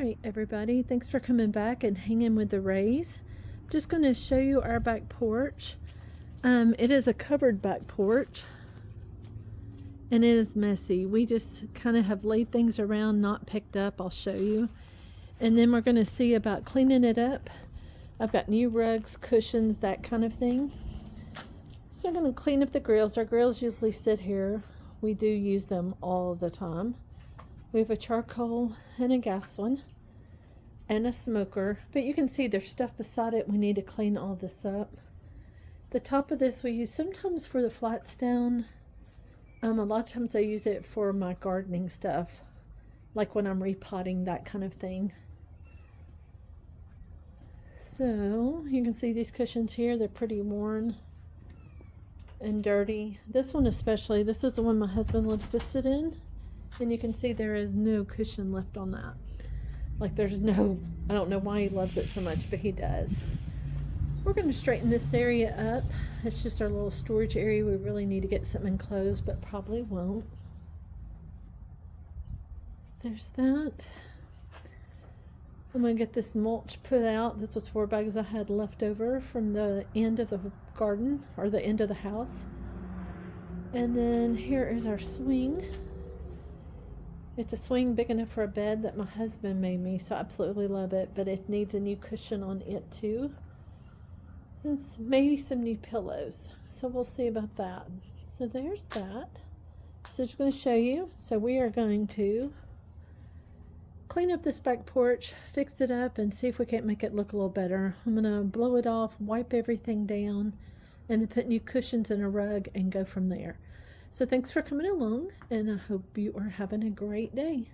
Alright everybody, thanks for coming back and hanging with the rays. I'm just going to show you our back porch. It is a covered back porch and it is messy. We just kind of have laid things around, not picked up. I'll show you. And then we're going to see about cleaning it up. I've got new rugs, cushions, that kind of thing. So I'm going to clean up the grills. Our grills usually sit here. We do use them all the time. We have a charcoal and a gas one and a smoker, but you can see there's stuff beside it. We need to clean all this up. The top of this we use sometimes for the flat stone. A lot of times I use it for my gardening stuff, like when I'm repotting, that kind of thing. So you can see these cushions here, they're pretty worn and dirty. This one especially, this is the one my husband loves to sit in. And you can see there is no cushion left on that. Like there's no, I don't know why he loves it so much, but he does. We're going to straighten this area up. It's just our little storage area. We really need to get something enclosed, but probably won't. There's that. I'm going to get this mulch put out. This was 4 bags I had left over from the end of the garden, or the end of the house. And then here is our swing. It's a swing big enough for a bed that my husband made me, so I absolutely love it, but it needs a new cushion on it too. And maybe some new pillows, so we'll see about that. So there's that. So just going to show you. So we are going to clean up this back porch, fix it up, and see if we can't make it look a little better. I'm going to blow it off, wipe everything down, and then put new cushions in a rug and go from there. So thanks for coming along, and I hope you are having a great day.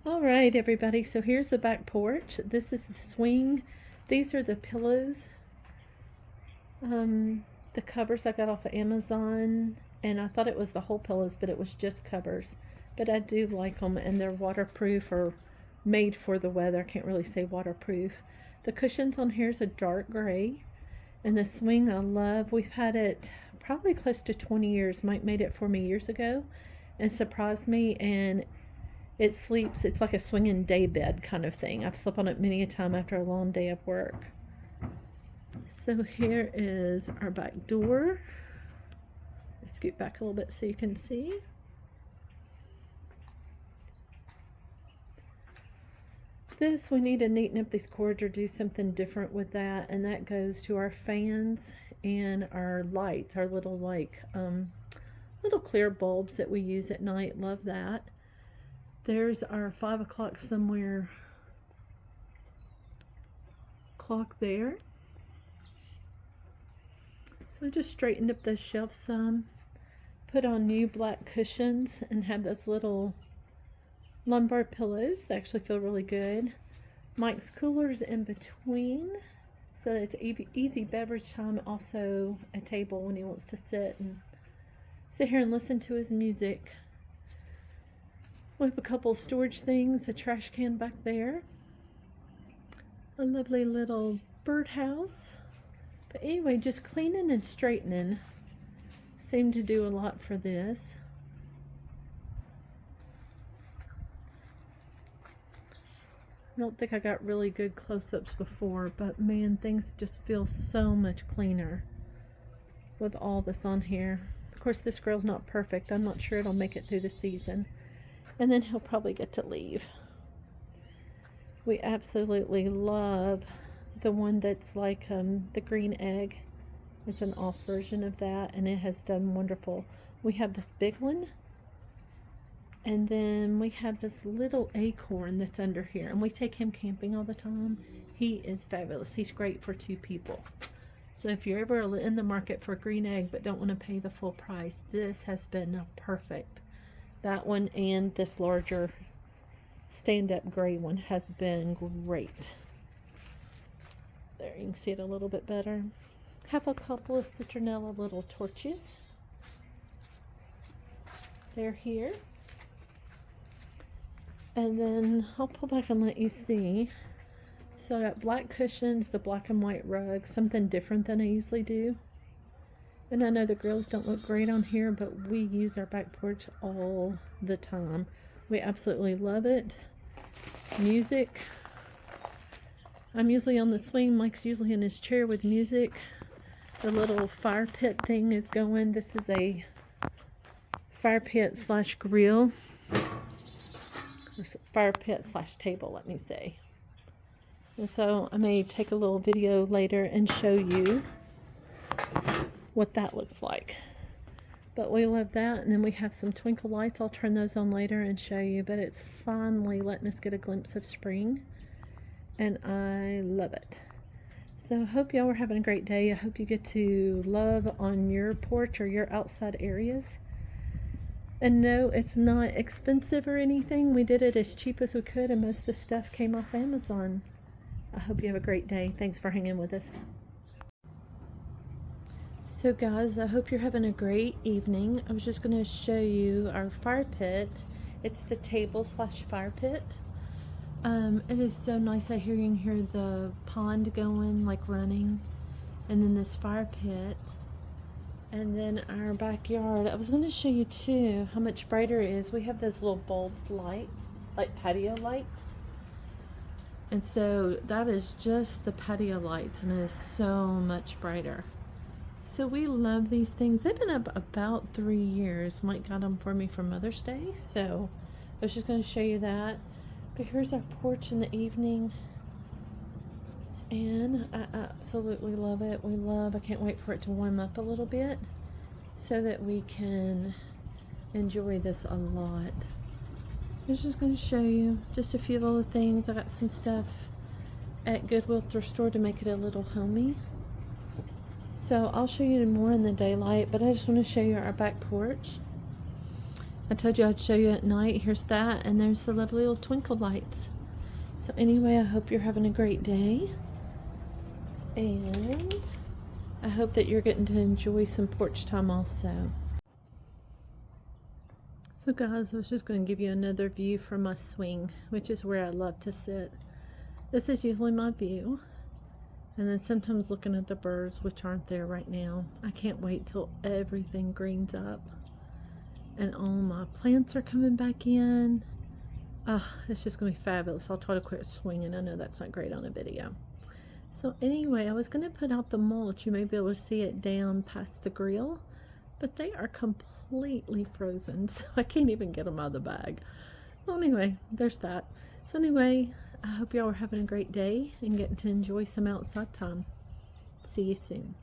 All right, everybody, so here's the back porch. This is the swing. These are the pillows. The covers I got off of Amazon, and I thought it was the whole pillows, but it was just covers. But I do like them, and they're waterproof or made for the weather. I can't really say waterproof. The cushions on here is a dark gray, and the swing I love. We've had it probably close to 20 years. Mike made it for me years ago and surprised me, and it sleeps. It's like a swinging day bed kind of thing. I've slept on it many a time after a long day of work. So here is our back door. Scoot back a little bit so you can see. This, we need to neaten up these cords or do something different with that, and that goes to our fans and our lights, our little little clear bulbs that we use at night. Love that. There's our 5 o'clock somewhere clock there. So I just straightened up those shelves some, put on new black cushions, and have those little lumbar pillows. They actually feel really good. Mike's cooler's in between, so it's easy beverage time. Also a table when he wants to sit here and listen to his music. We have a couple of storage things, a trash can back there, a lovely little birdhouse. But anyway, just cleaning and straightening seemed to do a lot for this. I don't think I got really good close-ups before, but man, things just feel so much cleaner with all this on here. Of course, this grill's not perfect. I'm not sure it'll make it through the season. And then he'll probably get to leave. We absolutely love the one that's like the green egg. It's an off version of that, and it has done wonderful. We have this big one. And then we have this little acorn that's under here, and we take him camping all the time. He is fabulous. He's great for 2 people. So if you're ever in the market for a green egg but don't want to pay the full price, this has been perfect. That one and this larger stand-up gray one has been great. There, you can see it a little bit better. Have a couple of citronella little torches. They're here. And then I'll pull back and let you see. So I got black cushions, the black and white rug, something different than I usually do. And I know the grills don't look great on here, but we use our back porch all the time. We absolutely love it. Music. I'm usually on the swing. Mike's usually in his chair with music. The little fire pit thing is going. This is a fire pit slash grill. Fire pit slash table, let me say. And so I may take a little video later and show you what that looks like. But we love that. And then we have some twinkle lights. I'll turn those on later and show you. But it's finally letting us get a glimpse of spring, and I love it. So I hope y'all are having a great day. I hope you get to love on your porch or your outside areas. And no, it's not expensive or anything. We did it as cheap as we could, and most of the stuff came off Amazon. I hope you have a great day. Thanks for hanging with us. So guys, I hope you're having a great evening. I was just going to show you our fire pit. It's the table slash fire pit. It is so nice. I can hear the pond going, like running, and then this fire pit. And then our backyard. I was going to show you too how much brighter it is. We have those little bulb lights, like patio lights. And so that is just the patio lights, and it is so much brighter. So we love these things. They've been up about 3 years. Mike got them for me for Mother's Day. So I was just going to show you that. But here's our porch in the evening. And I absolutely love it. I can't wait for it to warm up a little bit so that we can enjoy this a lot. I was just going to show you just a few little things. I got some stuff at Goodwill thrift store to make it a little homey. So I'll show you more in the daylight, but I just want to show you our back porch. I told you I'd show you at night. Here's that, and there's the lovely little twinkle lights. So anyway, I hope you're having a great day, and I hope that you're getting to enjoy some porch time also. So guys, I was just going to give you another view from my swing, which is where I love to sit. This is usually my view. And then sometimes looking at the birds, which aren't there right now. I can't wait till everything greens up and all my plants are coming back in. It's just going to be fabulous. I'll try to quit swinging. I know that's not great on a video. So anyway, I was going to put out the mulch. You may be able to see it down past the grill, but they are completely frozen, so I can't even get them out of the bag. Well, anyway, there's that. So anyway, I hope y'all are having a great day and getting to enjoy some outside time. See you soon.